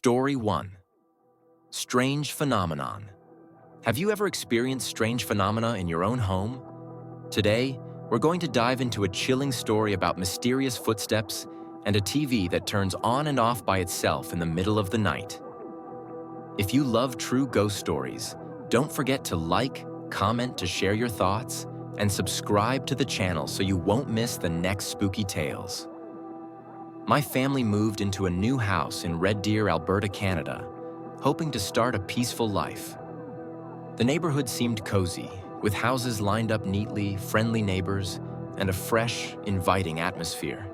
Story 1. Strange Phenomenon. Have you ever experienced strange phenomena in your own home? Today, we're going to dive into a chilling story about mysterious footsteps and a TV that turns on and off by itself in the middle of the night. If you love true ghost stories, don't forget to like, comment to share your thoughts, and subscribe to the channel so you won't miss the next spooky tales. My family moved into a new house in Red Deer, Alberta, Canada, hoping to start a peaceful life. The neighborhood seemed cozy, with houses lined up neatly, friendly neighbors, and a fresh, inviting atmosphere.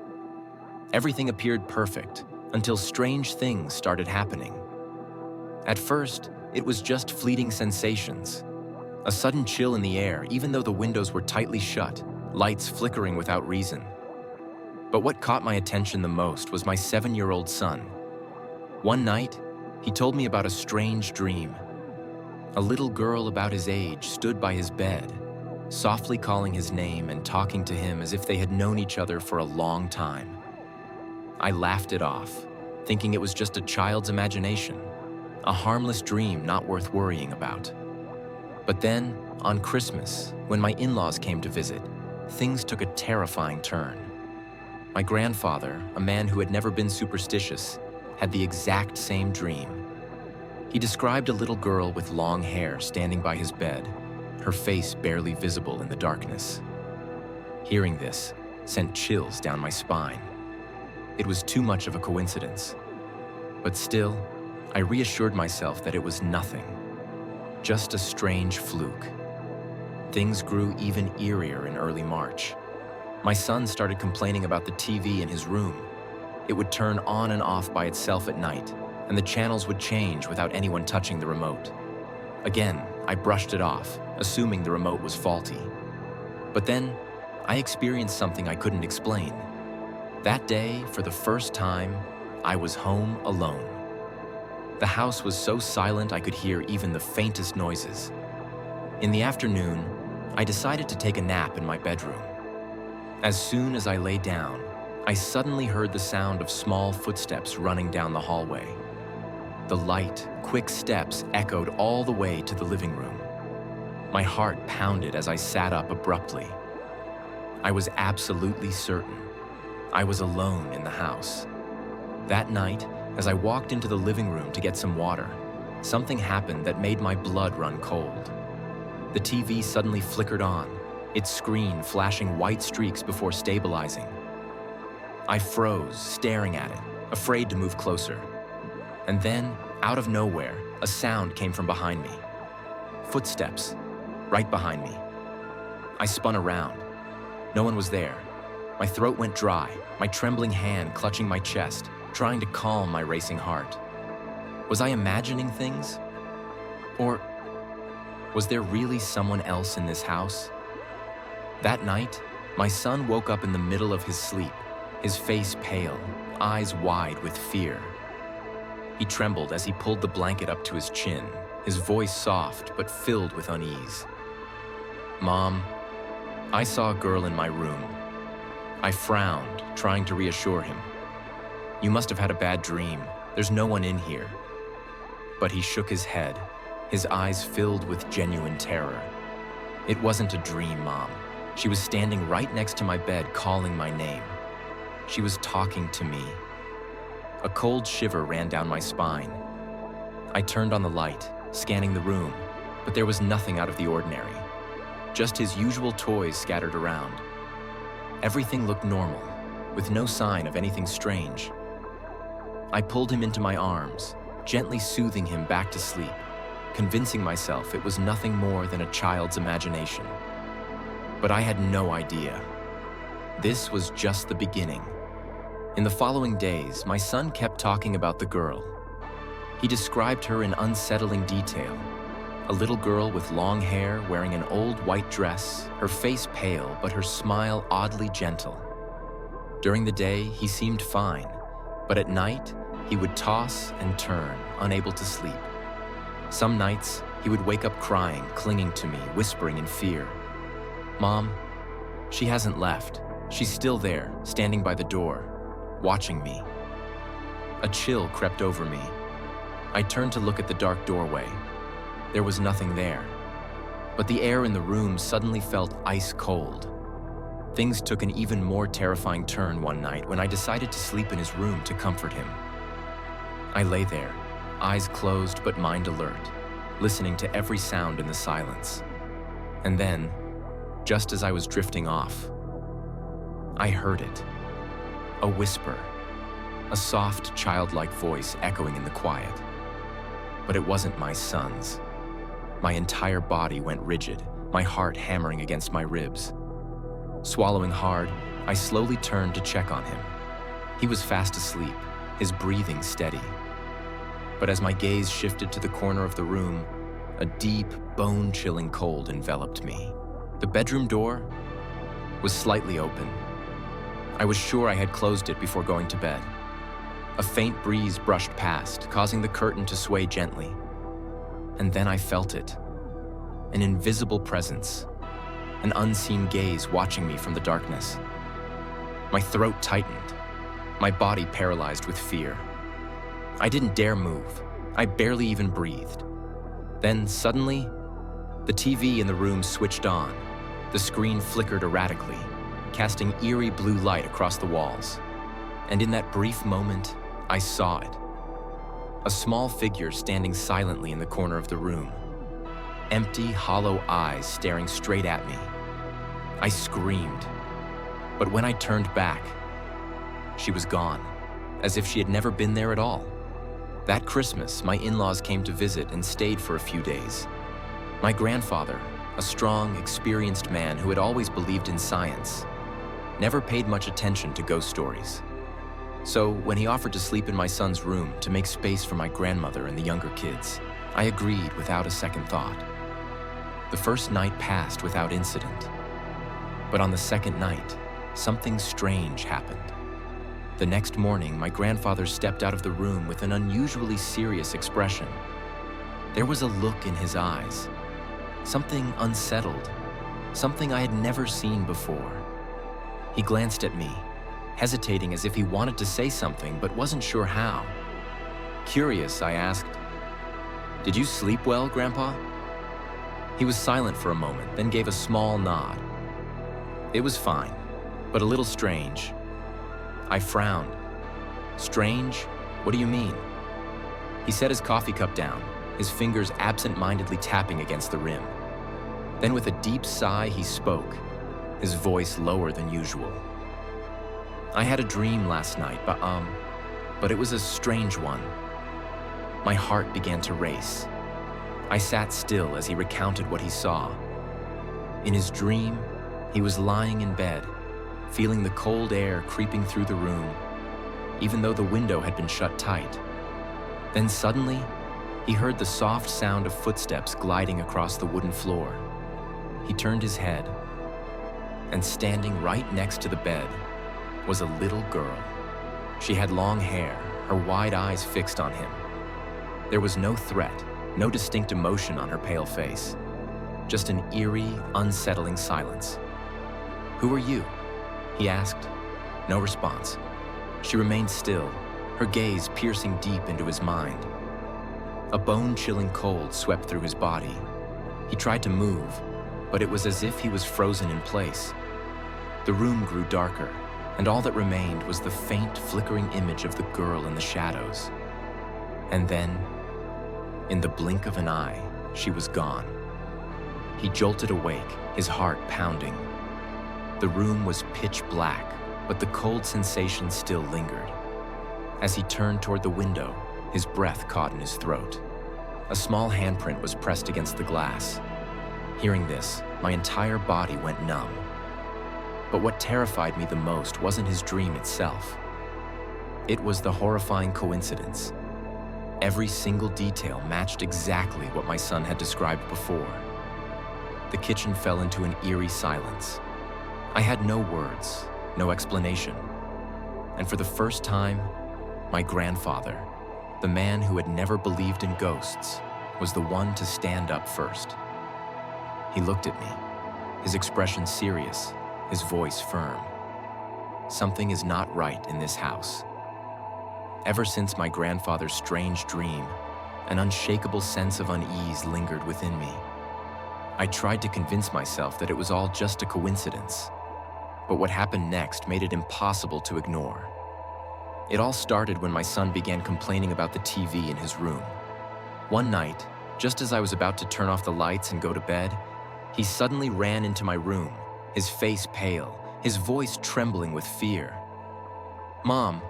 Everything appeared perfect until strange things started happening. At first, it was just fleeting sensations. A sudden chill in the air, even though the windows were tightly shut, lights flickering without reason. But what caught my attention the most was my 7-year-old son. One night, he told me about a strange dream. A little girl about his age stood by his bed, softly calling his name and talking to him as if they had known each other for a long time. I laughed it off, thinking it was just a child's imagination, a harmless dream not worth worrying about. But then, on Christmas, when my in-laws came to visit, things took a terrifying turn. My grandfather, a man who had never been superstitious, had the exact same dream. He described a little girl with long hair standing by his bed, her face barely visible in the darkness. Hearing this sent chills down my spine. It was too much of a coincidence. But still, I reassured myself that it was nothing, just a strange fluke. Things grew even eerier in early March. My son started complaining about the TV in his room. It would turn on and off by itself at night, and the channels would change without anyone touching the remote. Again, I brushed it off, assuming the remote was faulty. But then, I experienced something I couldn't explain. That day, for the first time, I was home alone. The house was so silent I could hear even the faintest noises. In the afternoon, I decided to take a nap in my bedroom. As soon as I lay down, I suddenly heard the sound of small footsteps running down the hallway. The light, quick steps echoed all the way to the living room. My heart pounded as I sat up abruptly. I was absolutely certain I was alone in the house. That night, as I walked into the living room to get some water, something happened that made my blood run cold. The TV suddenly flickered on, its screen flashing white streaks before stabilizing. I froze, staring at it, afraid to move closer. And then, out of nowhere, a sound came from behind me. Footsteps, right behind me. I spun around. No one was there. My throat went dry, my trembling hand clutching my chest, trying to calm my racing heart. Was I imagining things? Or was there really someone else in this house? That night, my son woke up in the middle of his sleep, his face pale, eyes wide with fear. He trembled as he pulled the blanket up to his chin, his voice soft but filled with unease. "Mom, I saw a girl in my room." I frowned, trying to reassure him. "You must have had a bad dream. There's no one in here." But he shook his head, his eyes filled with genuine terror. "It wasn't a dream, Mom. She was standing right next to my bed calling my name. She was talking to me." A cold shiver ran down my spine. I turned on the light, scanning the room, but there was nothing out of the ordinary. Just his usual toys scattered around. Everything looked normal, with no sign of anything strange. I pulled him into my arms, gently soothing him back to sleep, convincing myself it was nothing more than a child's imagination. But I had no idea. This was just the beginning. In the following days, my son kept talking about the girl. He described her in unsettling detail. A little girl with long hair wearing an old white dress, her face pale but her smile oddly gentle. During the day, he seemed fine, but at night, he would toss and turn, unable to sleep. Some nights, he would wake up crying, clinging to me, whispering in fear. "Mom, she hasn't left. She's still there, standing by the door, watching me." A chill crept over me, I turned to look at the dark doorway. There was nothing there, but the air in the room suddenly felt ice cold. Things took an even more terrifying turn one night when I decided to sleep in his room to comfort him. I lay there, eyes closed but mind alert, listening to every sound in the silence. And then, just as I was drifting off, I heard it. A whisper, a soft, childlike voice echoing in the quiet. But it wasn't my son's. My entire body went rigid, my heart hammering against my ribs. Swallowing hard, I slowly turned to check on him. He was fast asleep, his breathing steady. But as my gaze shifted to the corner of the room, a deep, bone-chilling cold enveloped me. The bedroom door was slightly open. I was sure I had closed it before going to bed. A faint breeze brushed past, causing the curtain to sway gently. And then I felt it. An invisible presence, an unseen gaze watching me from the darkness. My throat tightened, my body paralyzed with fear. I didn't dare move. I barely even breathed. Then suddenly, the TV in the room switched on. The screen flickered erratically, casting eerie blue light across the walls. And in that brief moment, I saw it. A small figure standing silently in the corner of the room. Empty, hollow eyes staring straight at me. I screamed. But when I turned back, she was gone, as if she had never been there at all. That Christmas, my in-laws came to visit and stayed for a few days. My grandfather, a strong, experienced man who had always believed in science, never paid much attention to ghost stories. So when he offered to sleep in my son's room to make space for my grandmother and the younger kids, I agreed without a second thought. The first night passed without incident. But on the second night, something strange happened. The next morning, my grandfather stepped out of the room with an unusually serious expression. There was a look in his eyes, something unsettled, something I had never seen before. He glanced at me, hesitating as if he wanted to say something but wasn't sure how. Curious, I asked, "Did you sleep well, Grandpa?" He was silent for a moment, then gave a small nod. It was fine, but a little strange. I frowned. Strange? What do you mean? He set his coffee cup down, his fingers absent-mindedly tapping against the rim. Then with a deep sigh, he spoke, his voice lower than usual. "I had a dream last night, but it was a strange one." My heart began to race. I sat still as he recounted what he saw. In his dream, he was lying in bed, feeling the cold air creeping through the room, even though the window had been shut tight. Then suddenly, he heard the soft sound of footsteps gliding across the wooden floor. He turned his head, and standing right next to the bed was a little girl. She had long hair, her wide eyes fixed on him. There was no threat, no distinct emotion on her pale face, just an eerie, unsettling silence. "Who are you?" he asked. No response. She remained still, her gaze piercing deep into his mind. A bone-chilling cold swept through his body. He tried to move, but it was as if he was frozen in place. The room grew darker, and all that remained was the faint, flickering image of the girl in the shadows. And then, in the blink of an eye, she was gone. He jolted awake, his heart pounding. The room was pitch black, but the cold sensation still lingered. As he turned toward the window, his breath caught in his throat. A small handprint was pressed against the glass. Hearing this, my entire body went numb. But what terrified me the most wasn't his dream itself. It was the horrifying coincidence. Every single detail matched exactly what my son had described before. The kitchen fell into an eerie silence. I had no words, no explanation. And for the first time, my grandfather, the man who had never believed in ghosts, was the one to stand up first. He looked at me, his expression serious, his voice firm. "Something is not right in this house." Ever since my grandfather's strange dream, An unshakable sense of unease lingered within me. I tried to convince myself that it was all just a coincidence, but what happened next made it impossible to ignore. It all started when my son began complaining about the TV in his room. One night, just as I was about to turn off the lights and go to bed, he suddenly ran into my room, his face pale, his voice trembling with fear. "Mom,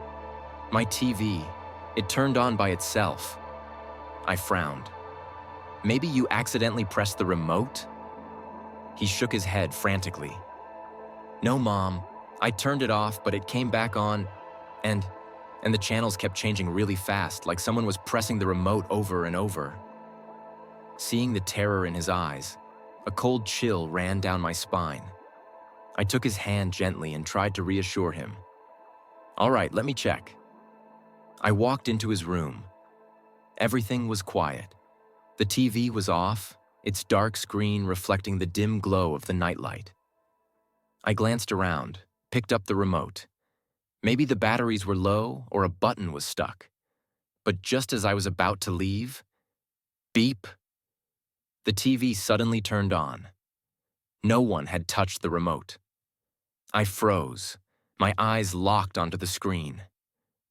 my TV, it turned on by itself." I frowned. "Maybe you accidentally pressed the remote?" He shook his head frantically. "No, Mom, I turned it off, but it came back on, and the channels kept changing really fast, like someone was pressing the remote over and over." Seeing the terror in his eyes, a cold chill ran down my spine. I took his hand gently and tried to reassure him. "All right, let me check." I walked into his room. Everything was quiet. The TV was off, its dark screen reflecting the dim glow of the nightlight. I glanced around, picked up the remote. Maybe the batteries were low or a button was stuck. But just as I was about to leave, beep, the TV suddenly turned on. No one had touched the remote. I froze, my eyes locked onto the screen.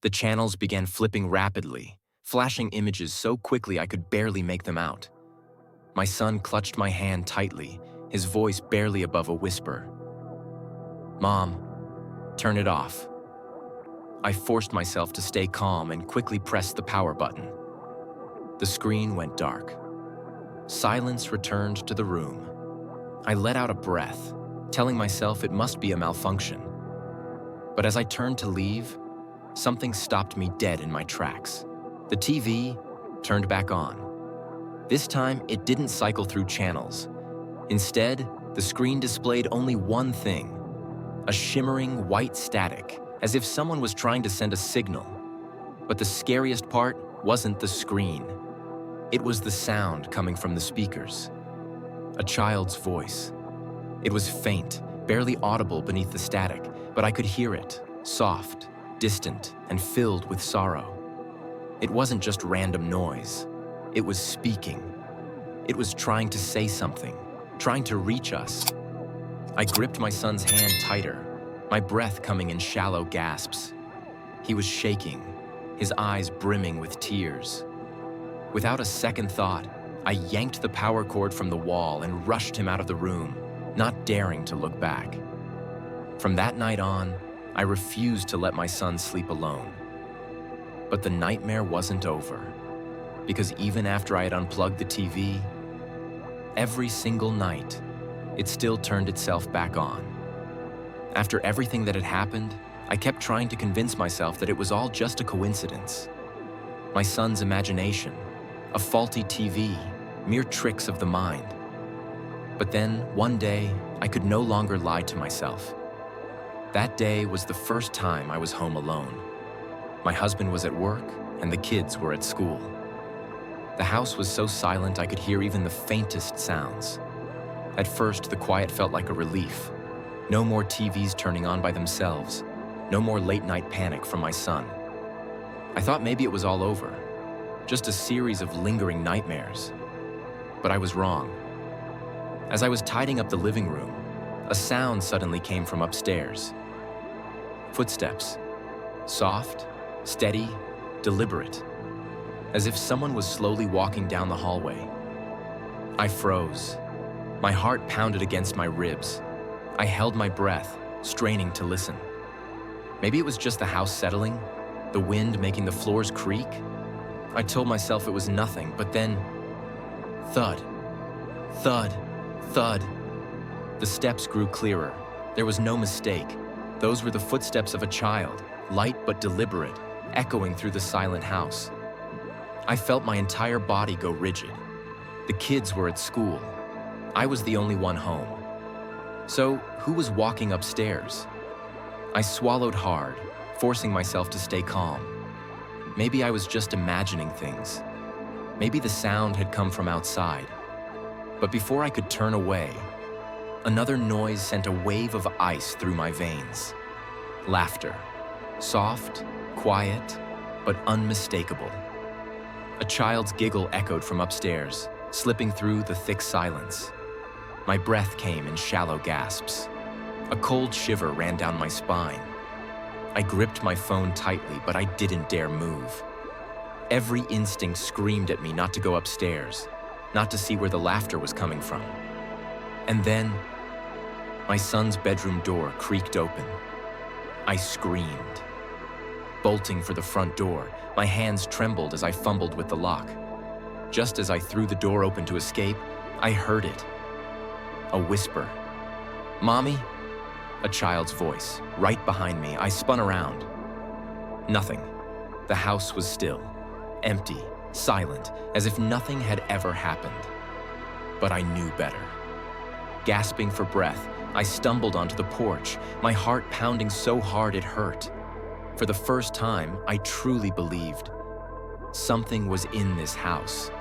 The channels began flipping rapidly, flashing images so quickly I could barely make them out. My son clutched my hand tightly, his voice barely above a whisper. "Mom, turn it off." I forced myself to stay calm and quickly pressed the power button. The screen went dark. Silence returned to the room. I let out a breath, telling myself it must be a malfunction. But as I turned to leave, something stopped me dead in my tracks. The TV turned back on. This time, it didn't cycle through channels. Instead, the screen displayed only one thing: a shimmering white static, as if someone was trying to send a signal. But the scariest part wasn't the screen. It was the sound coming from the speakers. A child's voice. It was faint, barely audible beneath the static, but I could hear it, soft, distant, and filled with sorrow. It wasn't just random noise. It was speaking. It was trying to say something, trying to reach us. I gripped my son's hand tighter, my breath coming in shallow gasps. He was shaking, his eyes brimming with tears. Without a second thought, I yanked the power cord from the wall and rushed him out of the room, not daring to look back. From that night on, I refused to let my son sleep alone. But the nightmare wasn't over, because even after I had unplugged the TV, every single night, it still turned itself back on. After everything that had happened, I kept trying to convince myself that it was all just a coincidence. My son's imagination, a faulty TV, mere tricks of the mind. But then, one day, I could no longer lie to myself. That day was the first time I was home alone. My husband was at work, and the kids were at school. The house was so silent I could hear even the faintest sounds. At first, the quiet felt like a relief. No more TVs turning on by themselves. No more late-night panic from my son. I thought maybe it was all over, just a series of lingering nightmares. But I was wrong. As I was tidying up the living room, a sound suddenly came from upstairs. Footsteps. Soft, steady, deliberate. As if someone was slowly walking down the hallway. I froze. My heart pounded against my ribs. I held my breath, straining to listen. Maybe it was just the house settling, the wind making the floors creak. I told myself it was nothing, but then, thud, thud, thud. The steps grew clearer. There was no mistake. Those were the footsteps of a child, light but deliberate, echoing through the silent house. I felt my entire body go rigid. The kids were at school. I was the only one home. So, who was walking upstairs? I swallowed hard, forcing myself to stay calm. Maybe I was just imagining things. Maybe the sound had come from outside. But before I could turn away, another noise sent a wave of ice through my veins. Laughter. Soft, quiet, but unmistakable. A child's giggle echoed from upstairs, slipping through the thick silence. My breath came in shallow gasps. A cold shiver ran down my spine. I gripped my phone tightly, but I didn't dare move. Every instinct screamed at me not to go upstairs, not to see where the laughter was coming from. And then, my son's bedroom door creaked open. I screamed. Bolting for the front door, my hands trembled as I fumbled with the lock. Just as I threw the door open to escape, I heard it. A whisper. "Mommy?" A child's voice, right behind me. I spun around. Nothing. The house was still, empty, silent, as if nothing had ever happened. But I knew better. Gasping for breath, I stumbled onto the porch, my heart pounding so hard it hurt. For the first time, I truly believed. Something was in this house,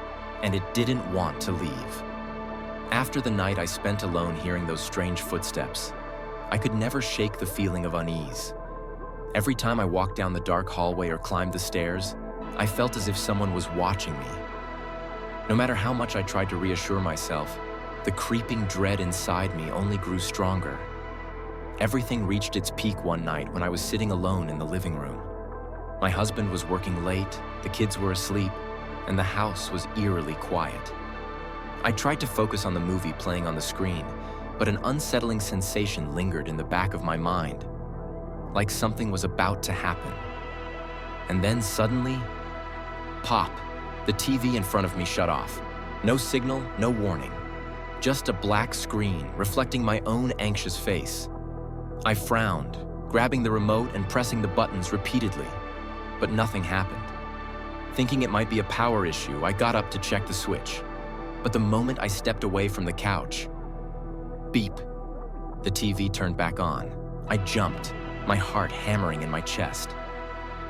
and it didn't want to leave. After the night I spent alone hearing those strange footsteps, I could never shake the feeling of unease. Every time I walked down the dark hallway or climbed the stairs, I felt as if someone was watching me. No matter how much I tried to reassure myself, the creeping dread inside me only grew stronger. Everything reached its peak one night when I was sitting alone in the living room. My husband was working late, the kids were asleep, and the house was eerily quiet. I tried to focus on the movie playing on the screen, but an unsettling sensation lingered in the back of my mind, like something was about to happen. And then suddenly, pop, the TV in front of me shut off. No signal, no warning. Just a black screen reflecting my own anxious face. I frowned, grabbing the remote and pressing the buttons repeatedly, but nothing happened. Thinking it might be a power issue, I got up to check the switch. But the moment I stepped away from the couch, beep, the TV turned back on. I jumped, my heart hammering in my chest.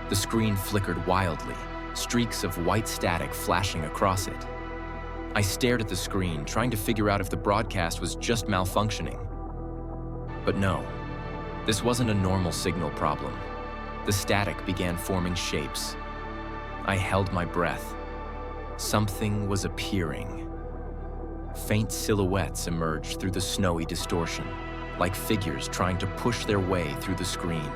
The screen flickered wildly, streaks of white static flashing across it. I stared at the screen, trying to figure out if the broadcast was just malfunctioning. But no, this wasn't a normal signal problem. The static began forming shapes. I held my breath. Something was appearing. Faint silhouettes emerged through the snowy distortion, like figures trying to push their way through the screen.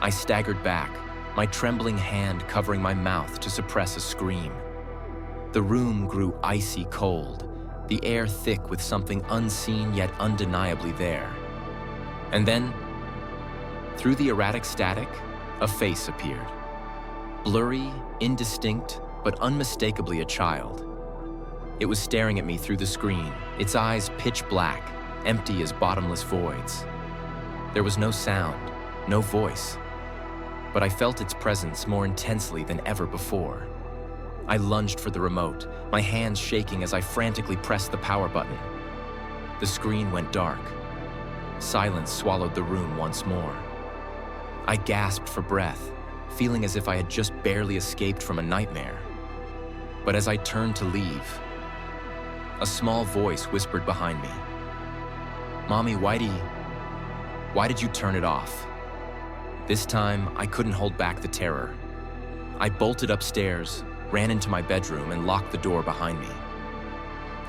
I staggered back, my trembling hand covering my mouth to suppress a scream. The room grew icy cold, the air thick with something unseen yet undeniably there. And then, through the erratic static, a face appeared. Blurry, indistinct, but unmistakably a child. It was staring at me through the screen, its eyes pitch black, empty as bottomless voids. There was no sound, no voice, but I felt its presence more intensely than ever before. I lunged for the remote, my hands shaking as I frantically pressed the power button. The screen went dark. Silence swallowed the room once more. I gasped for breath, feeling as if I had just barely escaped from a nightmare. But as I turned to leave, a small voice whispered behind me, "Mommy, why did you turn it off?" This time, I couldn't hold back the terror. I bolted upstairs, ran into my bedroom, and locked the door behind me.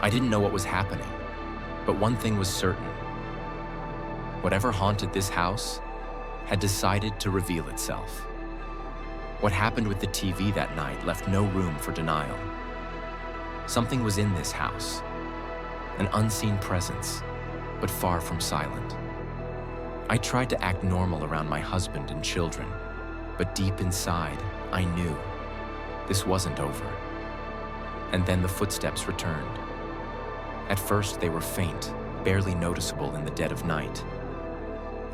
I didn't know what was happening, but one thing was certain. Whatever haunted this house had decided to reveal itself. What happened with the TV that night left no room for denial. Something was in this house, an unseen presence, but far from silent. I tried to act normal around my husband and children, but deep inside, I knew this wasn't over. And then the footsteps returned. At first, they were faint, barely noticeable in the dead of night.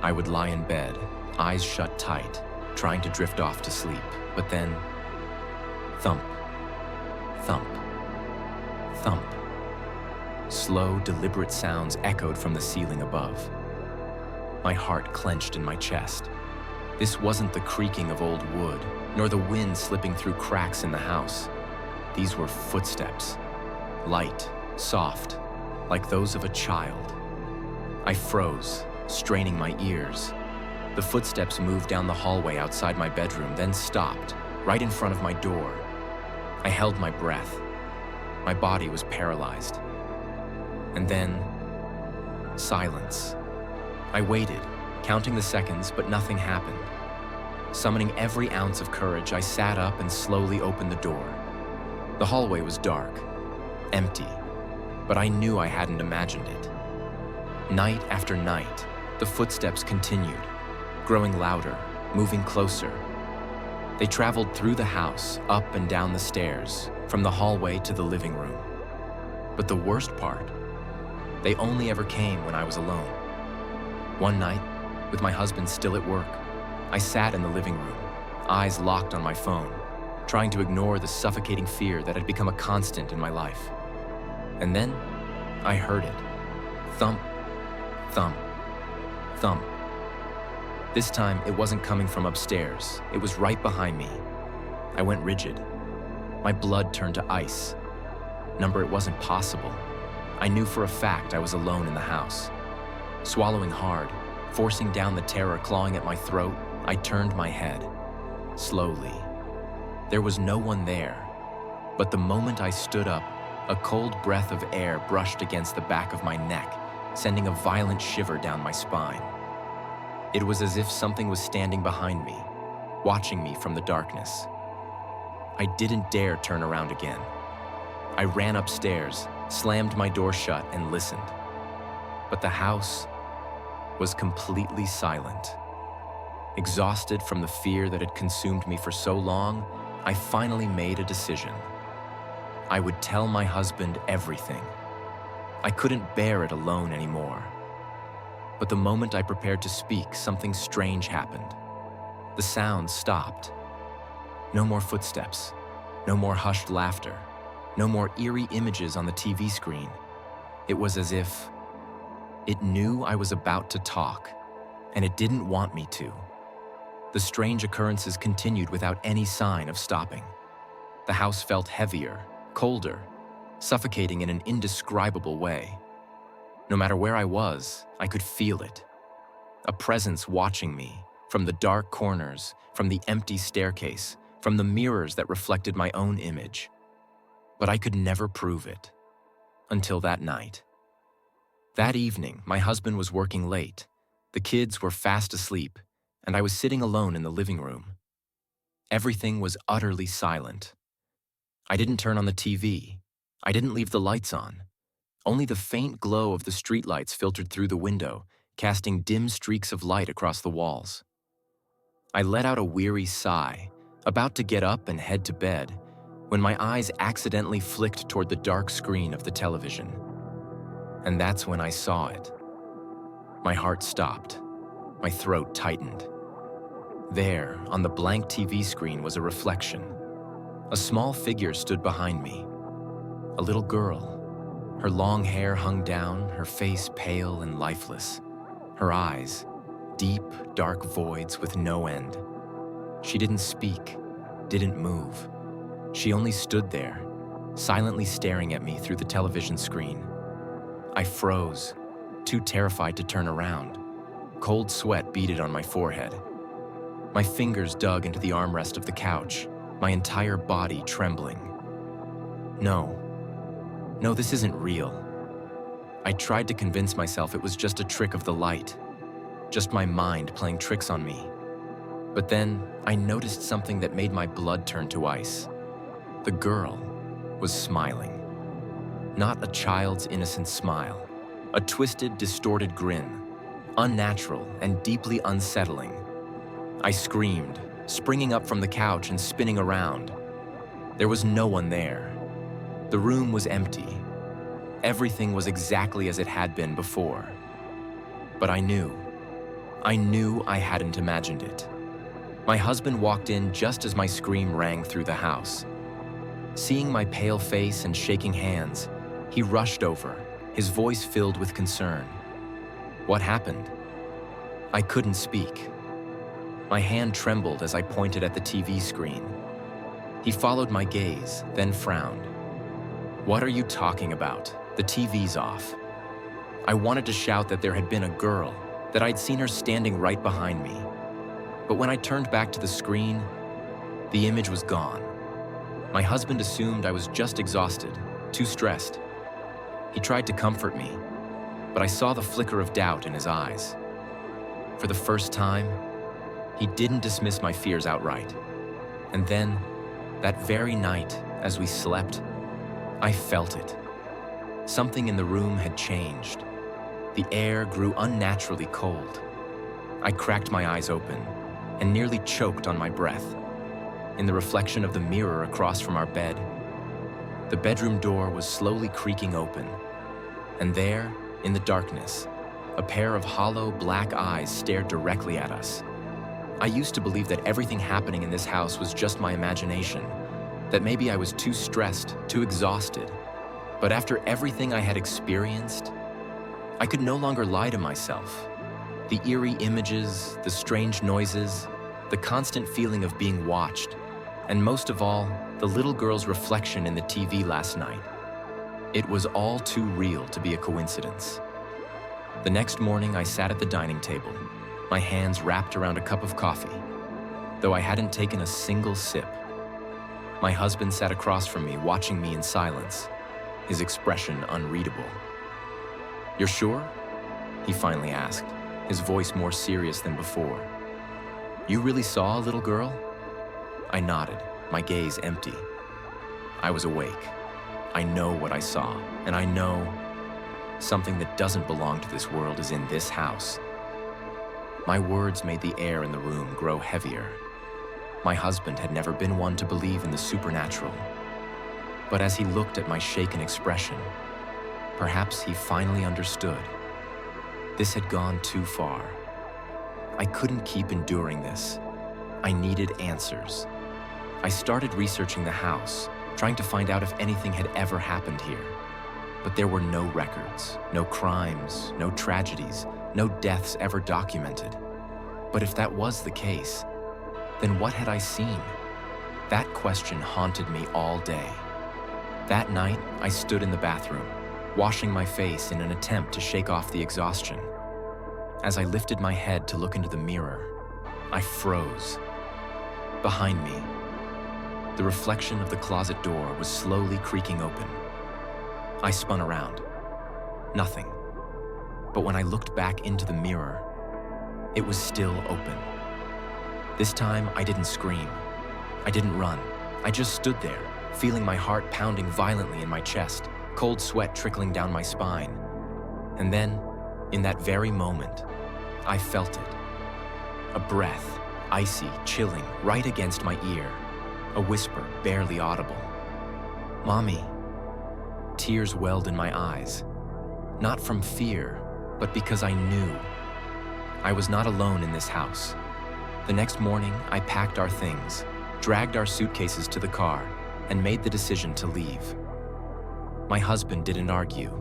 I would lie in bed, eyes shut tight, trying to drift off to sleep, but then, thump, thump, thump. Slow, deliberate sounds echoed from the ceiling above. My heart clenched in my chest. This wasn't the creaking of old wood, nor the wind slipping through cracks in the house. These were footsteps, light, soft, like those of a child. I froze, straining my ears. The footsteps moved down the hallway outside my bedroom, then stopped, right in front of my door. I held my breath. My body was paralyzed. And then, silence. I waited, counting the seconds, but nothing happened. Summoning every ounce of courage, I sat up and slowly opened the door. The hallway was dark, empty, but I knew I hadn't imagined it. Night after night, the footsteps continued, growing louder, moving closer. They traveled through the house, up and down the stairs, from the hallway to the living room. But the worst part, they only ever came when I was alone. One night, with my husband still at work, I sat in the living room, eyes locked on my phone, trying to ignore the suffocating fear that had become a constant in my life. And then, I heard it. Thump, thump, thump. This time, it wasn't coming from upstairs. It was right behind me. I went rigid. My blood turned to ice. It wasn't possible. I knew for a fact I was alone in the house. Swallowing hard, forcing down the terror clawing at my throat, I turned my head. Slowly. There was no one there. But the moment I stood up, a cold breath of air brushed against the back of my neck, sending a violent shiver down my spine. It was as if something was standing behind me, watching me from the darkness. I didn't dare turn around again. I ran upstairs, slammed my door shut, and listened. But the house was completely silent. Exhausted from the fear that had consumed me for so long, I finally made a decision. I would tell my husband everything. I couldn't bear it alone anymore. But the moment I prepared to speak, something strange happened. The sounds stopped. No more footsteps, no more hushed laughter, no more eerie images on the TV screen. It was as if it knew I was about to talk, and it didn't want me to. The strange occurrences continued without any sign of stopping. The house felt heavier, colder, suffocating in an indescribable way. No matter where I was, I could feel it. A presence watching me, from the dark corners, from the empty staircase, from the mirrors that reflected my own image. But I could never prove it. Until that night. That evening, my husband was working late. The kids were fast asleep, and I was sitting alone in the living room. Everything was utterly silent. I didn't turn on the TV. I didn't leave the lights on. Only the faint glow of the streetlights filtered through the window, casting dim streaks of light across the walls. I let out a weary sigh, about to get up and head to bed, when my eyes accidentally flicked toward the dark screen of the television. And that's when I saw it. My heart stopped. My throat tightened. There, on the blank TV screen, was a reflection. A small figure stood behind me. A little girl. Her long hair hung down, her face pale and lifeless. Her eyes, deep, dark voids with no end. She didn't speak, didn't move. She only stood there, silently staring at me through the television screen. I froze, too terrified to turn around. Cold sweat beaded on my forehead. My fingers dug into the armrest of the couch, my entire body trembling. No, this isn't real. I tried to convince myself it was just a trick of the light, just my mind playing tricks on me. But then I noticed something that made my blood turn to ice. The girl was smiling. Not a child's innocent smile, a twisted, distorted grin, unnatural and deeply unsettling. I screamed, springing up from the couch and spinning around. There was no one there. The room was empty. Everything was exactly as it had been before. But I knew I hadn't imagined it. My husband walked in just as my scream rang through the house. Seeing my pale face and shaking hands, he rushed over, his voice filled with concern. What happened? I couldn't speak. My hand trembled as I pointed at the TV screen. He followed my gaze, then frowned. What are you talking about? The TV's off. I wanted to shout that there had been a girl, that I'd seen her standing right behind me. But when I turned back to the screen, the image was gone. My husband assumed I was just exhausted, too stressed. He tried to comfort me, but I saw the flicker of doubt in his eyes. For the first time, he didn't dismiss my fears outright. And then, that very night, as we slept, I felt it. Something in the room had changed. The air grew unnaturally cold. I cracked my eyes open and nearly choked on my breath. In the reflection of the mirror across from our bed, the bedroom door was slowly creaking open. And there, in the darkness, a pair of hollow black eyes stared directly at us. I used to believe that everything happening in this house was just my imagination, that maybe I was too stressed, too exhausted. But after everything I had experienced, I could no longer lie to myself. The eerie images, the strange noises, the constant feeling of being watched, and most of all, the little girl's reflection in the TV last night. It was all too real to be a coincidence. The next morning, I sat at the dining table, my hands wrapped around a cup of coffee, though I hadn't taken a single sip. My husband sat across from me, watching me in silence, his expression unreadable. "You're sure?" he finally asked, his voice more serious than before. "You really saw a little girl?" I nodded, my gaze empty. I was awake. I know what I saw, and I know something that doesn't belong to this world is in this house. My words made the air in the room grow heavier. My husband had never been one to believe in the supernatural. But as he looked at my shaken expression, perhaps he finally understood. This had gone too far. I couldn't keep enduring this. I needed answers. I started researching the house, trying to find out if anything had ever happened here. But there were no records, no crimes, no tragedies, no deaths ever documented. But if that was the case, then what had I seen? That question haunted me all day. That night, I stood in the bathroom, washing my face in an attempt to shake off the exhaustion. As I lifted my head to look into the mirror, I froze. Behind me, the reflection of the closet door was slowly creaking open. I spun around. Nothing. But when I looked back into the mirror, it was still open. This time, I didn't scream. I didn't run. I just stood there, feeling my heart pounding violently in my chest, cold sweat trickling down my spine. And then, in that very moment, I felt it. A breath, icy, chilling, right against my ear. A whisper, barely audible. "Mommy." Tears welled in my eyes. Not from fear, but because I knew. I was not alone in this house. The next morning, I packed our things, dragged our suitcases to the car, and made the decision to leave. My husband didn't argue.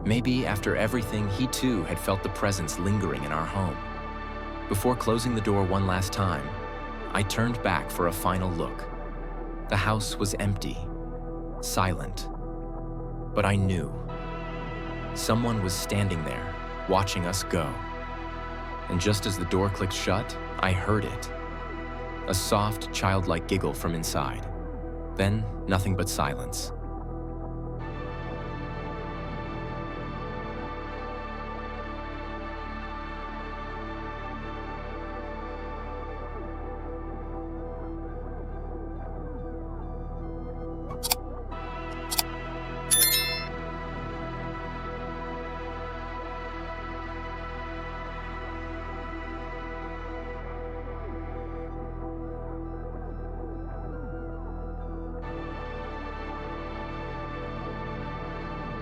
Maybe after everything, he too had felt the presence lingering in our home. Before closing the door one last time, I turned back for a final look. The house was empty, silent. But I knew. Someone was standing there, watching us go. And just as the door clicked shut, I heard it. A soft, childlike giggle from inside. Then, nothing but silence.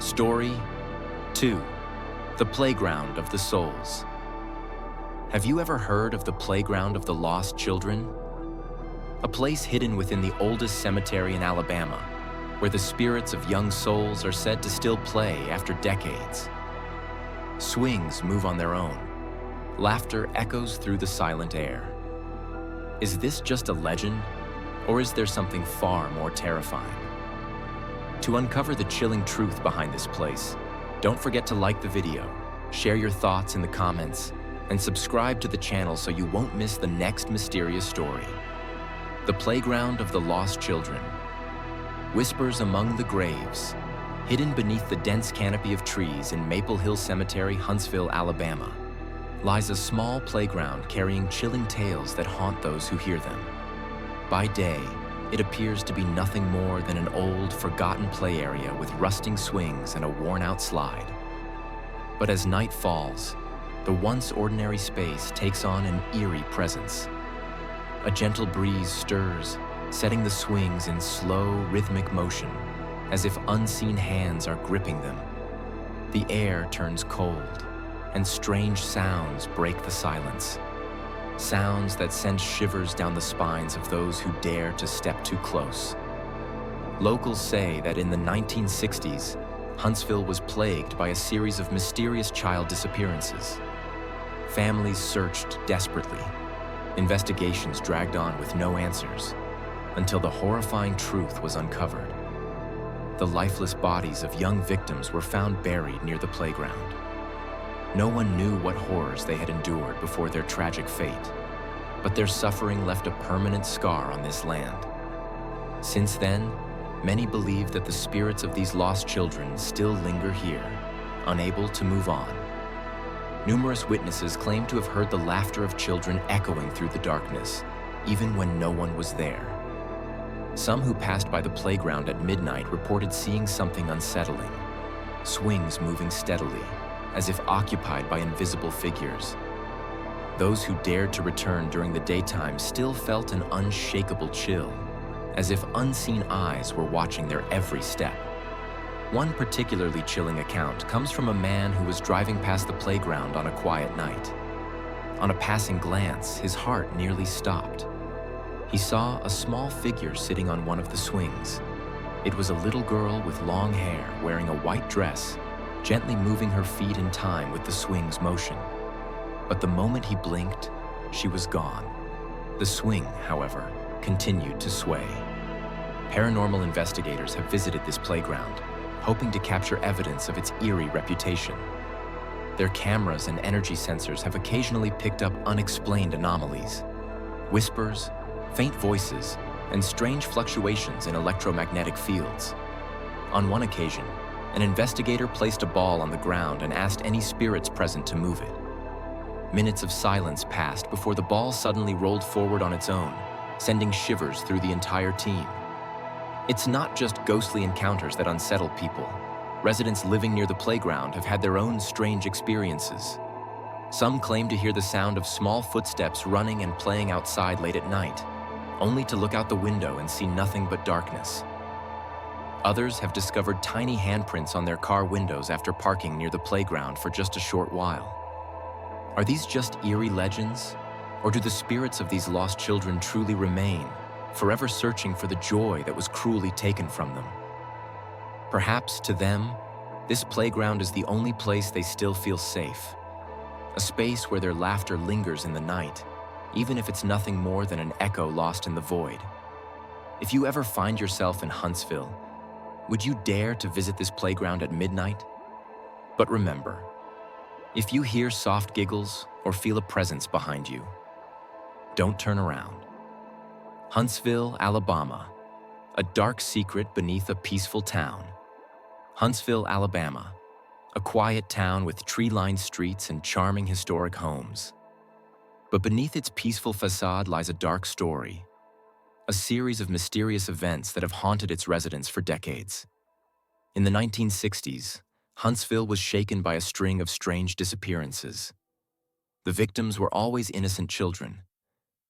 Story 2. The Playground of the Souls. Have you ever heard of the Playground of the Lost Children? A place hidden within the oldest cemetery in Alabama, where the spirits of young souls are said to still play after decades. Swings move on their own. Laughter echoes through the silent air. Is this just a legend, or is there something far more terrifying? To uncover the chilling truth behind this place, don't forget to like the video, share your thoughts in the comments, and subscribe to the channel so you won't miss the next mysterious story. The Playground of the Lost Children. Whispers among the graves. Hidden beneath the dense canopy of trees in Maple Hill Cemetery, Huntsville, Alabama, lies a small playground carrying chilling tales that haunt those who hear them. By day, it appears to be nothing more than an old, forgotten play area with rusting swings and a worn-out slide. But as night falls, the once ordinary space takes on an eerie presence. A gentle breeze stirs, setting the swings in slow, rhythmic motion, as if unseen hands are gripping them. The air turns cold, and strange sounds break the silence. Sounds that send shivers down the spines of those who dare to step too close. Locals say that in the 1960s, Huntsville was plagued by a series of mysterious child disappearances. Families searched desperately. Investigations dragged on with no answers, until the horrifying truth was uncovered. The lifeless bodies of young victims were found buried near the playground. No one knew what horrors they had endured before their tragic fate, but their suffering left a permanent scar on this land. Since then, many believe that the spirits of these lost children still linger here, unable to move on. Numerous witnesses claim to have heard the laughter of children echoing through the darkness, even when no one was there. Some who passed by the playground at midnight reported seeing something unsettling: swings moving steadily, as if occupied by invisible figures. Those who dared to return during the daytime still felt an unshakable chill, as if unseen eyes were watching their every step. One particularly chilling account comes from a man who was driving past the playground on a quiet night. On a passing glance, his heart nearly stopped. He saw a small figure sitting on one of the swings. It was a little girl with long hair wearing a white dress, gently moving her feet in time with the swing's motion. But the moment he blinked, she was gone. The swing, however, continued to sway. Paranormal investigators have visited this playground, hoping to capture evidence of its eerie reputation. Their cameras and energy sensors have occasionally picked up unexplained anomalies: whispers, faint voices, and strange fluctuations in electromagnetic fields. On one occasion, an investigator placed a ball on the ground and asked any spirits present to move it. Minutes of silence passed before the ball suddenly rolled forward on its own, sending shivers through the entire team. It's not just ghostly encounters that unsettle people. Residents living near the playground have had their own strange experiences. Some claim to hear the sound of small footsteps running and playing outside late at night, only to look out the window and see nothing but darkness. Others have discovered tiny handprints on their car windows after parking near the playground for just a short while. Are these just eerie legends, or do the spirits of these lost children truly remain, forever searching for the joy that was cruelly taken from them? Perhaps to them, this playground is the only place they still feel safe, a space where their laughter lingers in the night, even if it's nothing more than an echo lost in the void. If you ever find yourself in Huntsville, would you dare to visit this playground at midnight? But remember, if you hear soft giggles or feel a presence behind you, don't turn around. Huntsville, Alabama, a dark secret beneath a peaceful town. Huntsville, Alabama, a quiet town with tree-lined streets and charming historic homes. But beneath its peaceful facade lies a dark story, a series of mysterious events that have haunted its residents for decades. In the 1960s, Huntsville was shaken by a string of strange disappearances. The victims were always innocent children.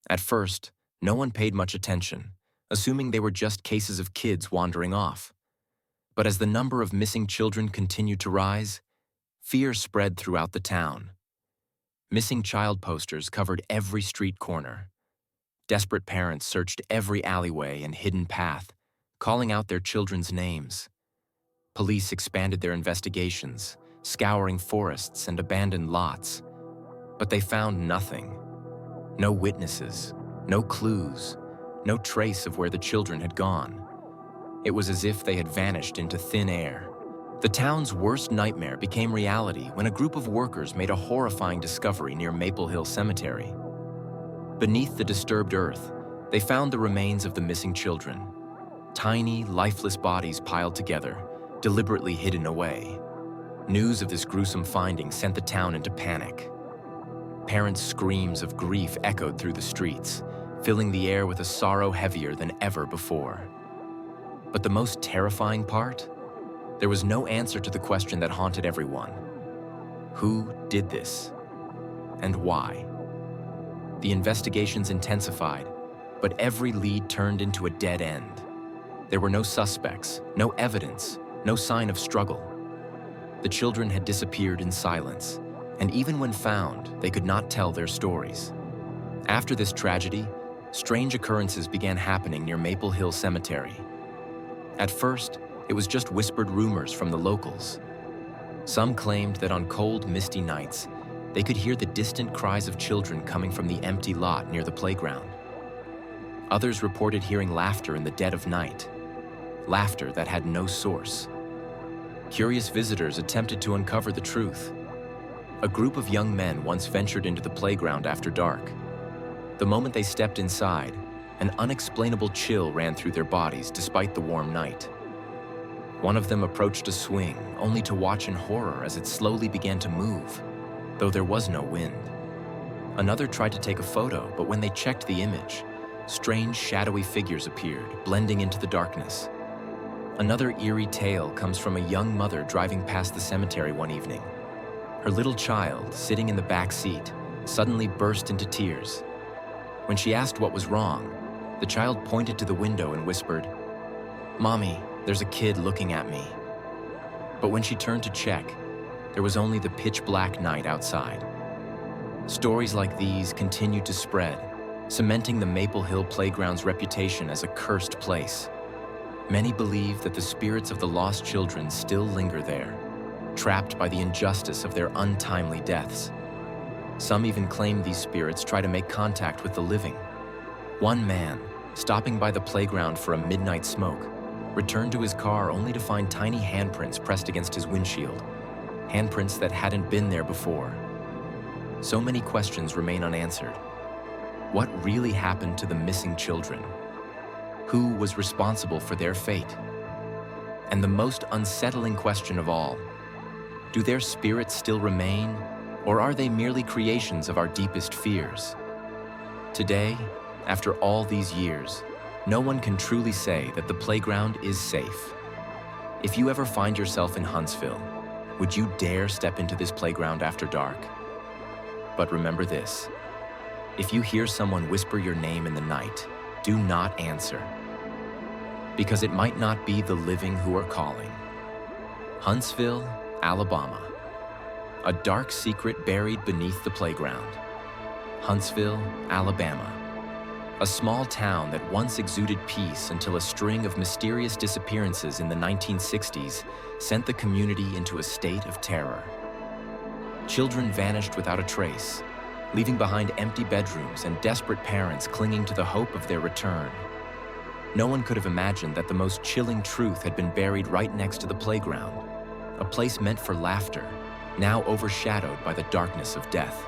At first, no one paid much attention, assuming they were just cases of kids wandering off. But as the number of missing children continued to rise, fear spread throughout the town. Missing child posters covered every street corner. Desperate parents searched every alleyway and hidden path, calling out their children's names. Police expanded their investigations, scouring forests and abandoned lots. But they found nothing. No witnesses, no clues, no trace of where the children had gone. It was as if they had vanished into thin air. The town's worst nightmare became reality when a group of workers made a horrifying discovery near Maple Hill Cemetery. Beneath the disturbed earth, they found the remains of the missing children. Tiny, lifeless bodies piled together, deliberately hidden away. News of this gruesome finding sent the town into panic. Parents' screams of grief echoed through the streets, filling the air with a sorrow heavier than ever before. But the most terrifying part? There was no answer to the question that haunted everyone. Who did this? And why? The investigations intensified, but every lead turned into a dead end. There were no suspects, no evidence, no sign of struggle. The children had disappeared in silence, and even when found, they could not tell their stories. After this tragedy, strange occurrences began happening near Maple Hill Cemetery. At first, it was just whispered rumors from the locals. Some claimed that on cold, misty nights, they could hear the distant cries of children coming from the empty lot near the playground. Others reported hearing laughter in the dead of night, laughter that had no source. Curious visitors attempted to uncover the truth. A group of young men once ventured into the playground after dark. The moment they stepped inside, an unexplainable chill ran through their bodies despite the warm night. One of them approached a swing, only to watch in horror as it slowly began to move, though there was no wind. Another tried to take a photo, but when they checked the image, strange shadowy figures appeared, blending into the darkness. Another eerie tale comes from a young mother driving past the cemetery one evening. Her little child, sitting in the back seat, suddenly burst into tears. When she asked what was wrong, the child pointed to the window and whispered, "Mommy, there's a kid looking at me." But when she turned to check, there was only the pitch-black night outside. Stories like these continued to spread, cementing the Maple Hill Playground's reputation as a cursed place. Many believe that the spirits of the lost children still linger there, trapped by the injustice of their untimely deaths. Some even claim these spirits try to make contact with the living. One man, stopping by the playground for a midnight smoke, returned to his car only to find tiny handprints pressed against his windshield, handprints that hadn't been there before. So many questions remain unanswered. What really happened to the missing children? Who was responsible for their fate? And the most unsettling question of all, do their spirits still remain, or are they merely creations of our deepest fears? Today, after all these years, no one can truly say that the playground is safe. If you ever find yourself in Huntsville, would you dare step into this playground after dark? But remember this, if you hear someone whisper your name in the night, do not answer, because it might not be the living who are calling. Huntsville, Alabama. A dark secret buried beneath the playground. Huntsville, Alabama. A small town that once exuded peace until a string of mysterious disappearances in the 1960s sent the community into a state of terror. Children vanished without a trace, leaving behind empty bedrooms and desperate parents clinging to the hope of their return. No one could have imagined that the most chilling truth had been buried right next to the playground, a place meant for laughter, now overshadowed by the darkness of death.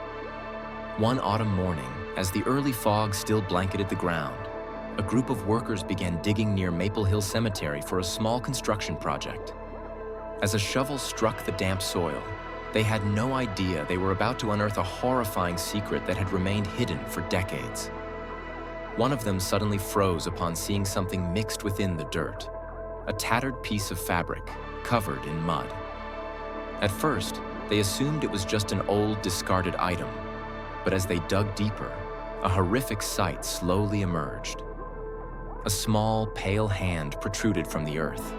One autumn morning, as the early fog still blanketed the ground, a group of workers began digging near Maple Hill Cemetery for a small construction project. As a shovel struck the damp soil, they had no idea they were about to unearth a horrifying secret that had remained hidden for decades. One of them suddenly froze upon seeing something mixed within the dirt, a tattered piece of fabric covered in mud. At first, they assumed it was just an old, discarded item, but as they dug deeper, a horrific sight slowly emerged. A small, pale hand protruded from the earth.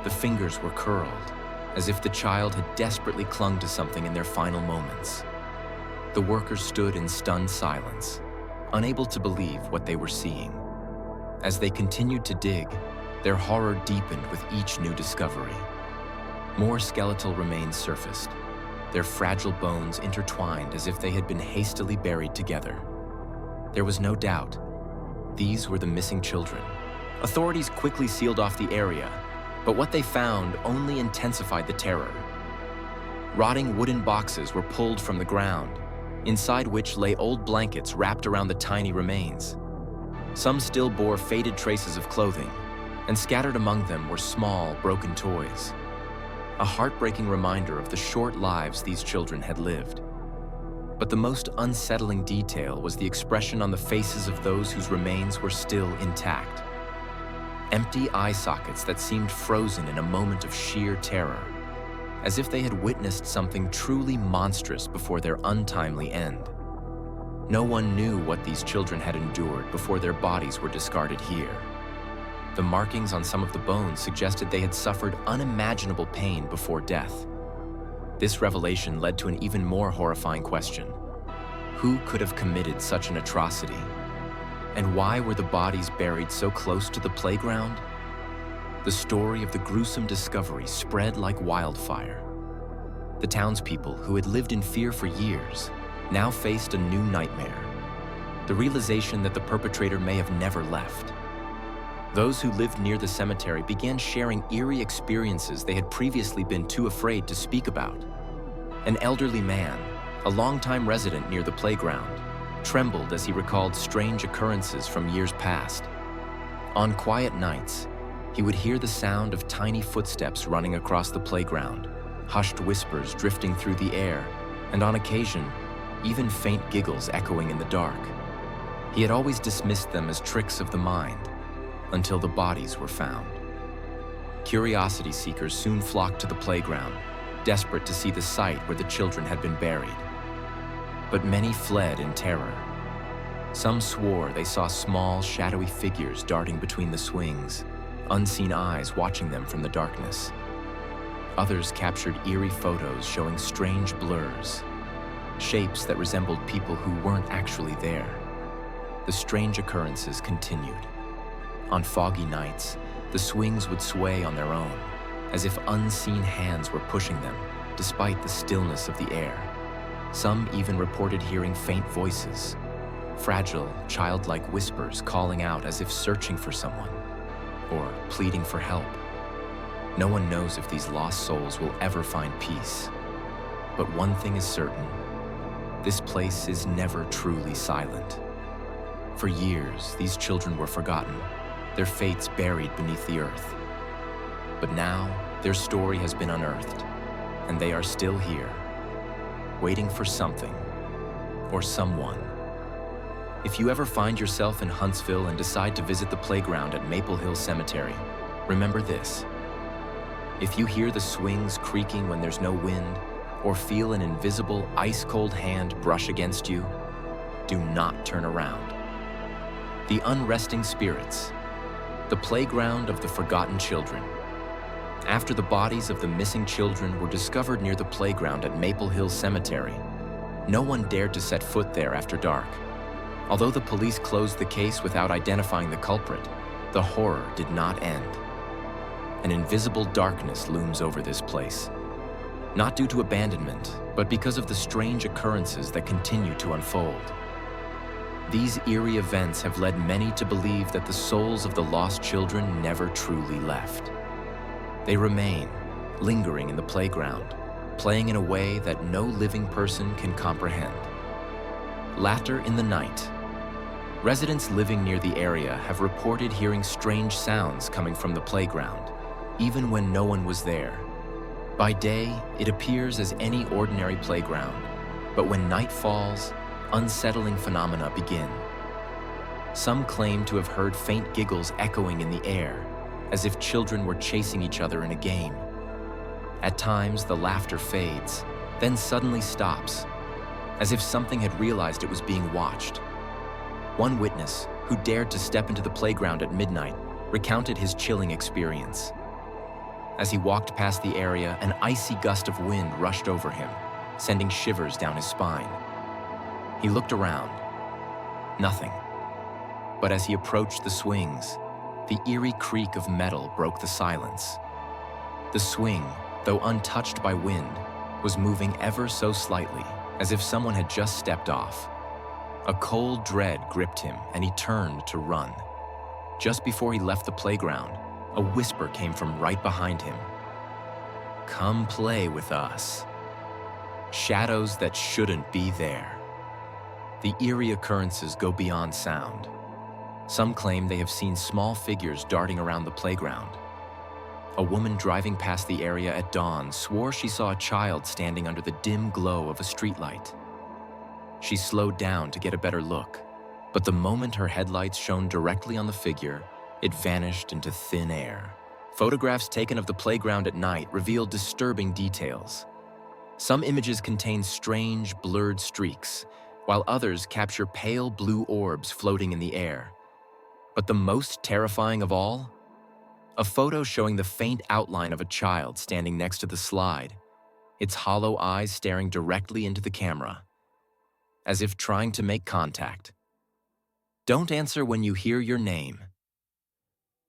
The fingers were curled, as if the child had desperately clung to something in their final moments. The workers stood in stunned silence, unable to believe what they were seeing. As they continued to dig, their horror deepened with each new discovery. More skeletal remains surfaced, their fragile bones intertwined as if they had been hastily buried together. There was no doubt, these were the missing children. Authorities quickly sealed off the area, but what they found only intensified the terror. Rotting wooden boxes were pulled from the ground, inside which lay old blankets wrapped around the tiny remains. Some still bore faded traces of clothing, and scattered among them were small, broken toys. A heartbreaking reminder of the short lives these children had lived. But the most unsettling detail was the expression on the faces of those whose remains were still intact. Empty eye sockets that seemed frozen in a moment of sheer terror, as if they had witnessed something truly monstrous before their untimely end. No one knew what these children had endured before their bodies were discarded here. The markings on some of the bones suggested they had suffered unimaginable pain before death. This revelation led to an even more horrifying question. Who could have committed such an atrocity? And why were the bodies buried so close to the playground? The story of the gruesome discovery spread like wildfire. The townspeople, who had lived in fear for years, now faced a new nightmare: the realization that the perpetrator may have never left. Those who lived near the cemetery began sharing eerie experiences they had previously been too afraid to speak about. An elderly man, a longtime resident near the playground, trembled as he recalled strange occurrences from years past. On quiet nights, he would hear the sound of tiny footsteps running across the playground, hushed whispers drifting through the air, and on occasion, even faint giggles echoing in the dark. He had always dismissed them as tricks of the mind, until the bodies were found. Curiosity seekers soon flocked to the playground, desperate to see the site where the children had been buried. But many fled in terror. Some swore they saw small, shadowy figures darting between the swings, unseen eyes watching them from the darkness. Others captured eerie photos showing strange blurs, shapes that resembled people who weren't actually there. The strange occurrences continued. On foggy nights, the swings would sway on their own, as if unseen hands were pushing them, despite the stillness of the air. Some even reported hearing faint voices, fragile, childlike whispers calling out as if searching for someone, or pleading for help. No one knows if these lost souls will ever find peace. But one thing is certain: this place is never truly silent. For years, these children were forgotten, their fates buried beneath the earth. But now, their story has been unearthed, and they are still here, waiting for something or someone. If you ever find yourself in Huntsville and decide to visit the playground at Maple Hill Cemetery, remember this: if you hear the swings creaking when there's no wind, or feel an invisible, ice-cold hand brush against you, do not turn around. The unresting spirits, the playground of the forgotten children. After the bodies of the missing children were discovered near the playground at Maple Hill Cemetery, no one dared to set foot there after dark. Although the police closed the case without identifying the culprit, the horror did not end. An invisible darkness looms over this place, not due to abandonment, but because of the strange occurrences that continue to unfold. These eerie events have led many to believe that the souls of the lost children never truly left. They remain, lingering in the playground, playing in a way that no living person can comprehend. Laughter in the night. Residents living near the area have reported hearing strange sounds coming from the playground, even when no one was there. By day, it appears as any ordinary playground, but when night falls, unsettling phenomena begin. Some claim to have heard faint giggles echoing in the air, as if children were chasing each other in a game. At times, the laughter fades, then suddenly stops, as if something had realized it was being watched. One witness, who dared to step into the playground at midnight, recounted his chilling experience. As he walked past the area, an icy gust of wind rushed over him, sending shivers down his spine. He looked around. Nothing. But as he approached the swings, the eerie creak of metal broke the silence. The swing, though untouched by wind, was moving ever so slightly, as if someone had just stepped off. A cold dread gripped him, and he turned to run. Just before he left the playground, a whisper came from right behind him. "Come play with us." Shadows that shouldn't be there. The eerie occurrences go beyond sound. Some claim they have seen small figures darting around the playground. A woman driving past the area at dawn swore she saw a child standing under the dim glow of a streetlight. She slowed down to get a better look, but the moment her headlights shone directly on the figure, it vanished into thin air. Photographs taken of the playground at night revealed disturbing details. Some images contain strange, blurred streaks, while others capture pale blue orbs floating in the air. But the most terrifying of all? A photo showing the faint outline of a child standing next to the slide, its hollow eyes staring directly into the camera, as if trying to make contact. Don't answer when you hear your name.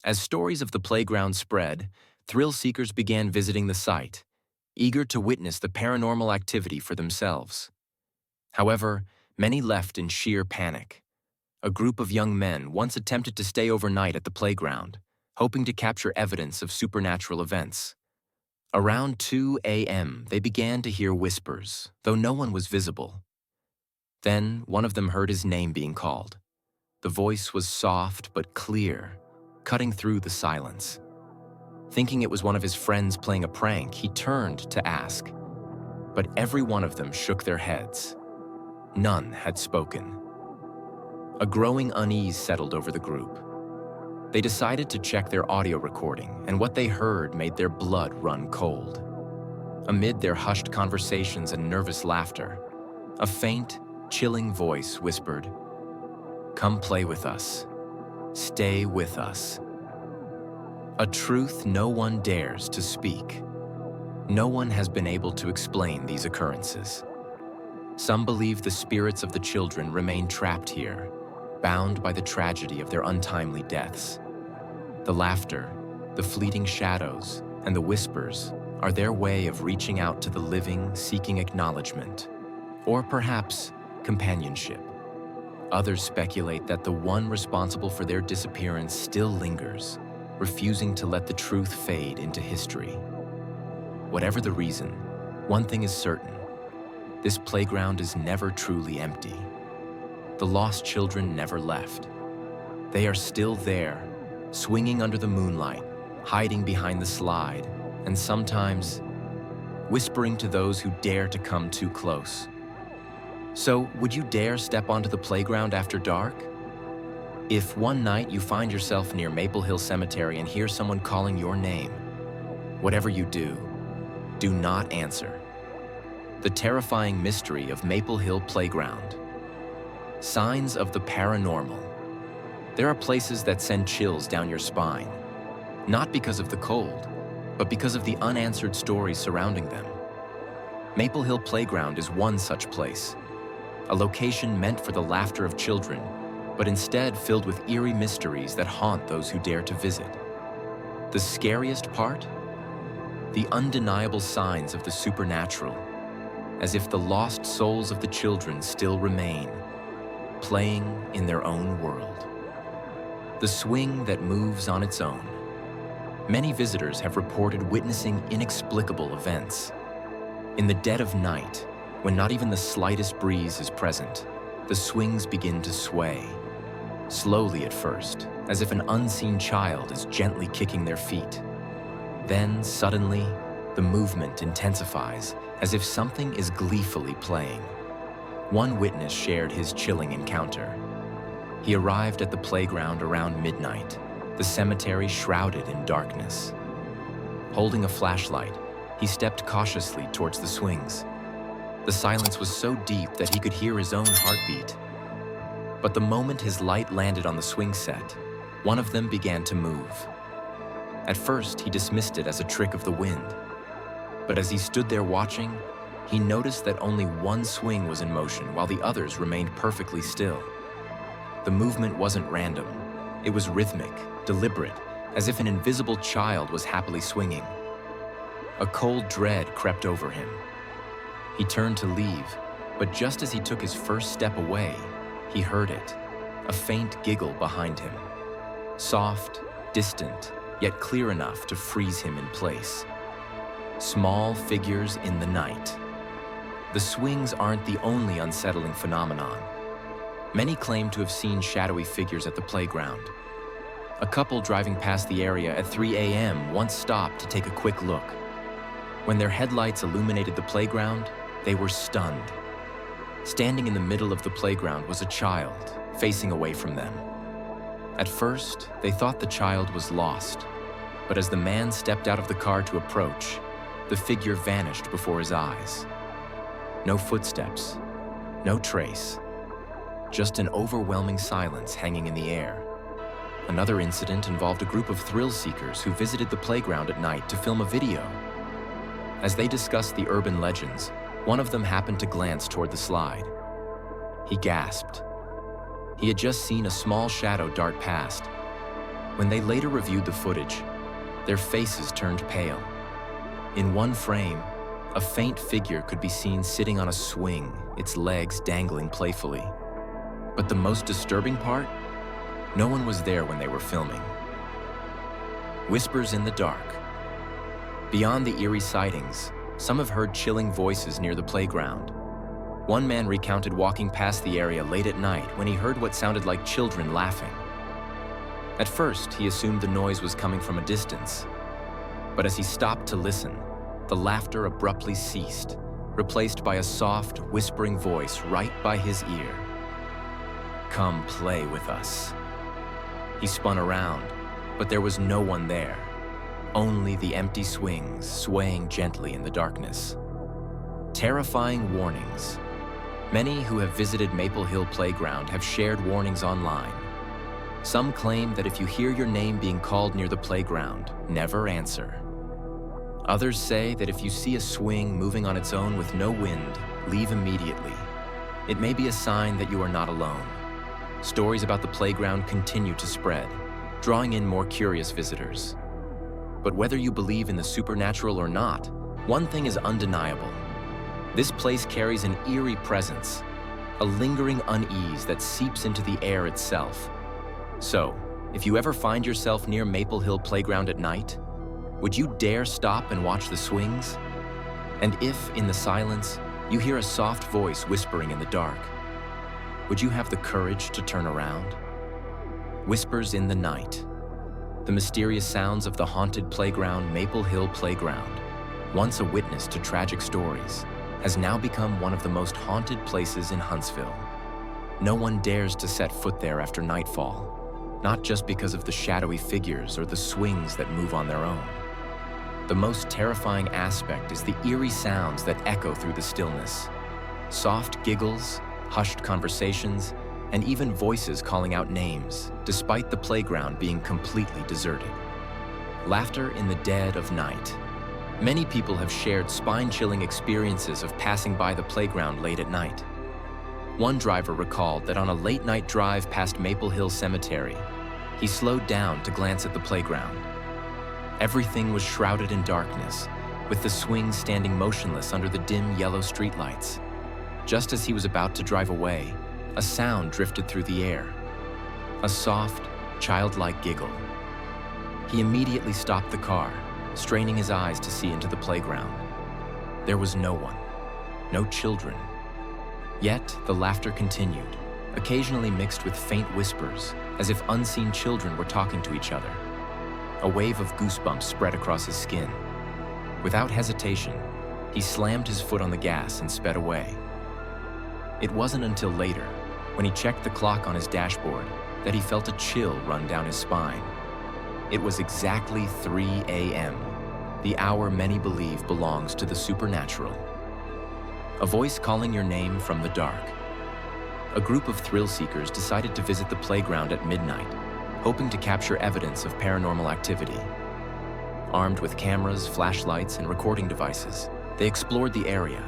As stories of the playground spread, thrill seekers began visiting the site, eager to witness the paranormal activity for themselves. However, many left in sheer panic. A group of young men once attempted to stay overnight at the playground, hoping to capture evidence of supernatural events. Around 2 a.m., they began to hear whispers, though no one was visible. Then, one of them heard his name being called. The voice was soft but clear, cutting through the silence. Thinking it was one of his friends playing a prank, he turned to ask. But every one of them shook their heads. None had spoken. A growing unease settled over the group. They decided to check their audio recording, and what they heard made their blood run cold. Amid their hushed conversations and nervous laughter, a faint, chilling voice whispered, "Come play with us. Stay with us." A truth no one dares to speak. No one has been able to explain these occurrences. Some believe the spirits of the children remain trapped here, bound by the tragedy of their untimely deaths. The laughter, the fleeting shadows, and the whispers are their way of reaching out to the living, seeking acknowledgement, or perhaps companionship. Others speculate that the one responsible for their disappearance still lingers, refusing to let the truth fade into history. Whatever the reason, one thing is certain: this playground is never truly empty. The lost children never left. They are still there, swinging under the moonlight, hiding behind the slide, and sometimes whispering to those who dare to come too close. So, would you dare step onto the playground after dark? If one night you find yourself near Maple Hill Cemetery and hear someone calling your name, whatever you do not answer. The terrifying mystery of Maple Hill Playground. Signs of the paranormal. There are places that send chills down your spine, not because of the cold, but because of the unanswered stories surrounding them. Maple Hill Playground is one such place, a location meant for the laughter of children, but instead filled with eerie mysteries that haunt those who dare to visit. The scariest part? The undeniable signs of the supernatural, as if the lost souls of the children still remain, playing in their own world. The swing that moves on its own. Many visitors have reported witnessing inexplicable events. In the dead of night, when not even the slightest breeze is present, the swings begin to sway. Slowly at first, as if an unseen child is gently kicking their feet. Then, suddenly, the movement intensifies, as if something is gleefully playing. One witness shared his chilling encounter. He arrived at the playground around midnight, the cemetery shrouded in darkness. Holding a flashlight, he stepped cautiously towards the swings. The silence was so deep that he could hear his own heartbeat. But the moment his light landed on the swing set, one of them began to move. At first, he dismissed it as a trick of the wind. But as he stood there watching, he noticed that only one swing was in motion while the others remained perfectly still. The movement wasn't random. It was rhythmic, deliberate, as if an invisible child was happily swinging. A cold dread crept over him. He turned to leave, but just as he took his first step away, he heard it, a faint giggle behind him. Soft, distant, yet clear enough to freeze him in place. Small figures in the night. The swings aren't the only unsettling phenomenon. Many claim to have seen shadowy figures at the playground. A couple driving past the area at 3 a.m. once stopped to take a quick look. When their headlights illuminated the playground, they were stunned. Standing in the middle of the playground was a child, facing away from them. At first, they thought the child was lost, but as the man stepped out of the car to approach, the figure vanished before his eyes. No footsteps, no trace, just an overwhelming silence hanging in the air. Another incident involved a group of thrill seekers who visited the playground at night to film a video. As they discussed the urban legends, one of them happened to glance toward the slide. He gasped. He had just seen a small shadow dart past. When they later reviewed the footage, their faces turned pale. In one frame, a faint figure could be seen sitting on a swing, its legs dangling playfully. But the most disturbing part? No one was there when they were filming. Whispers in the dark. Beyond the eerie sightings, some have heard chilling voices near the playground. One man recounted walking past the area late at night when he heard what sounded like children laughing. At first, he assumed the noise was coming from a distance. But as he stopped to listen, the laughter abruptly ceased, replaced by a soft, whispering voice right by his ear. "Come play with us." He spun around, but there was no one there. Only the empty swings swaying gently in the darkness. Terrifying warnings. Many who have visited Maple Hill Playground have shared warnings online. Some claim that if you hear your name being called near the playground, never answer. Others say that if you see a swing moving on its own with no wind, leave immediately. It may be a sign that you are not alone. Stories about the playground continue to spread, drawing in more curious visitors. But whether you believe in the supernatural or not, one thing is undeniable. This place carries an eerie presence, a lingering unease that seeps into the air itself. So, if you ever find yourself near Maple Hill Playground at night, would you dare stop and watch the swings? And if, in the silence, you hear a soft voice whispering in the dark, would you have the courage to turn around? Whispers in the night. The mysterious sounds of the haunted playground Maple Hill Playground, once a witness to tragic stories, has now become one of the most haunted places in Huntsville. No one dares to set foot there after nightfall, not just because of the shadowy figures or the swings that move on their own. The most terrifying aspect is the eerie sounds that echo through the stillness. Soft giggles, hushed conversations, and even voices calling out names, despite the playground being completely deserted. Laughter in the dead of night. Many people have shared spine-chilling experiences of passing by the playground late at night. One driver recalled that on a late-night drive past Maple Hill Cemetery, he slowed down to glance at the playground. Everything was shrouded in darkness, with the swings standing motionless under the dim yellow streetlights. Just as he was about to drive away, a sound drifted through the air. A soft, childlike giggle. He immediately stopped the car, straining his eyes to see into the playground. There was no one, no children. Yet the laughter continued, occasionally mixed with faint whispers, as if unseen children were talking to each other. A wave of goosebumps spread across his skin. Without hesitation, he slammed his foot on the gas and sped away. It wasn't until later, when he checked the clock on his dashboard, that he felt a chill run down his spine. It was exactly 3 a.m., the hour many believe belongs to the supernatural. A voice calling your name from the dark. A group of thrill seekers decided to visit the playground at midnight, hoping to capture evidence of paranormal activity. Armed with cameras, flashlights, and recording devices, they explored the area.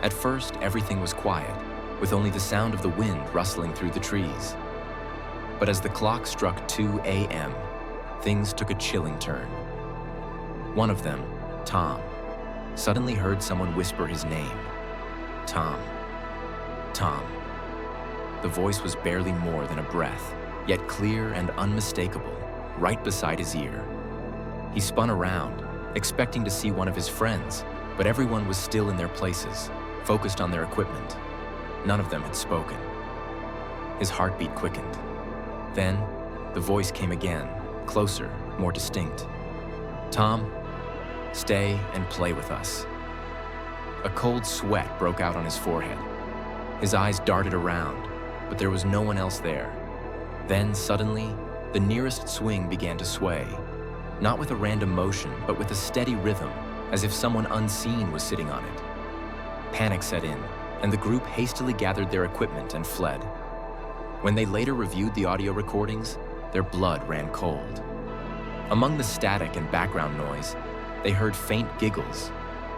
At first, everything was quiet, with only the sound of the wind rustling through the trees. But as the clock struck 2 a.m., things took a chilling turn. One of them, Tom, suddenly heard someone whisper his name. Tom. Tom. The voice was barely more than a breath, yet clear and unmistakable, right beside his ear. He spun around, expecting to see one of his friends, but everyone was still in their places, focused on their equipment. None of them had spoken. His heartbeat quickened. Then, the voice came again, closer, more distinct. "Tom, stay and play with us." A cold sweat broke out on his forehead. His eyes darted around, but there was no one else there. Then, suddenly, the nearest swing began to sway, not with a random motion, but with a steady rhythm, as if someone unseen was sitting on it. Panic set in, and the group hastily gathered their equipment and fled. When they later reviewed the audio recordings, their blood ran cold. Among the static and background noise, they heard faint giggles,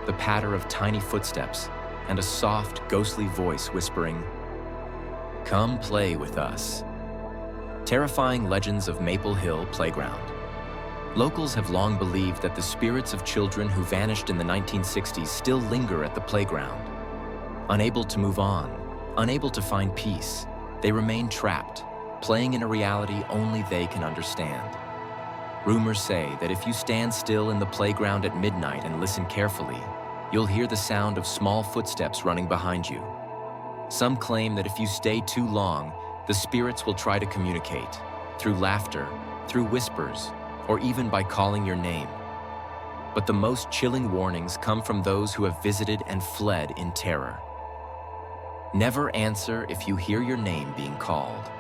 the patter of tiny footsteps, and a soft, ghostly voice whispering, "Come play with us." Terrifying legends of Maple Hill Playground. Locals have long believed that the spirits of children who vanished in the 1960s still linger at the playground. Unable to move on, unable to find peace, they remain trapped, playing in a reality only they can understand. Rumors say that if you stand still in the playground at midnight and listen carefully, you'll hear the sound of small footsteps running behind you. Some claim that if you stay too long, the spirits will try to communicate, through laughter, through whispers, or even by calling your name. But the most chilling warnings come from those who have visited and fled in terror. Never answer if you hear your name being called.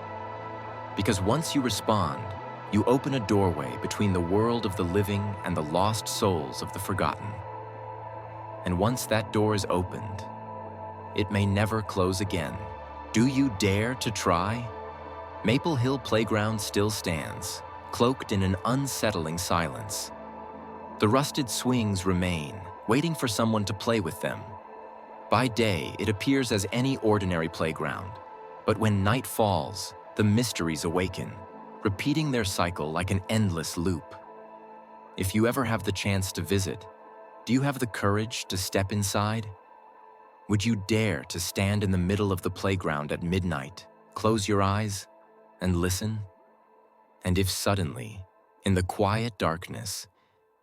Because once you respond, you open a doorway between the world of the living and the lost souls of the forgotten. And once that door is opened, it may never close again. Do you dare to try? Maple Hill Playground still stands, cloaked in an unsettling silence. The rusted swings remain, waiting for someone to play with them. By day, it appears as any ordinary playground, but when night falls, the mysteries awaken, repeating their cycle like an endless loop. If you ever have the chance to visit, do you have the courage to step inside? Would you dare to stand in the middle of the playground at midnight, close your eyes, and listen? And if suddenly, in the quiet darkness,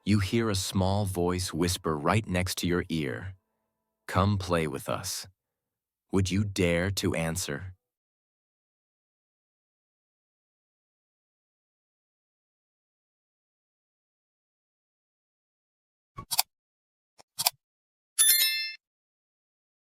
you hear a small voice whisper right next to your ear, "Come play with us," would you dare to answer?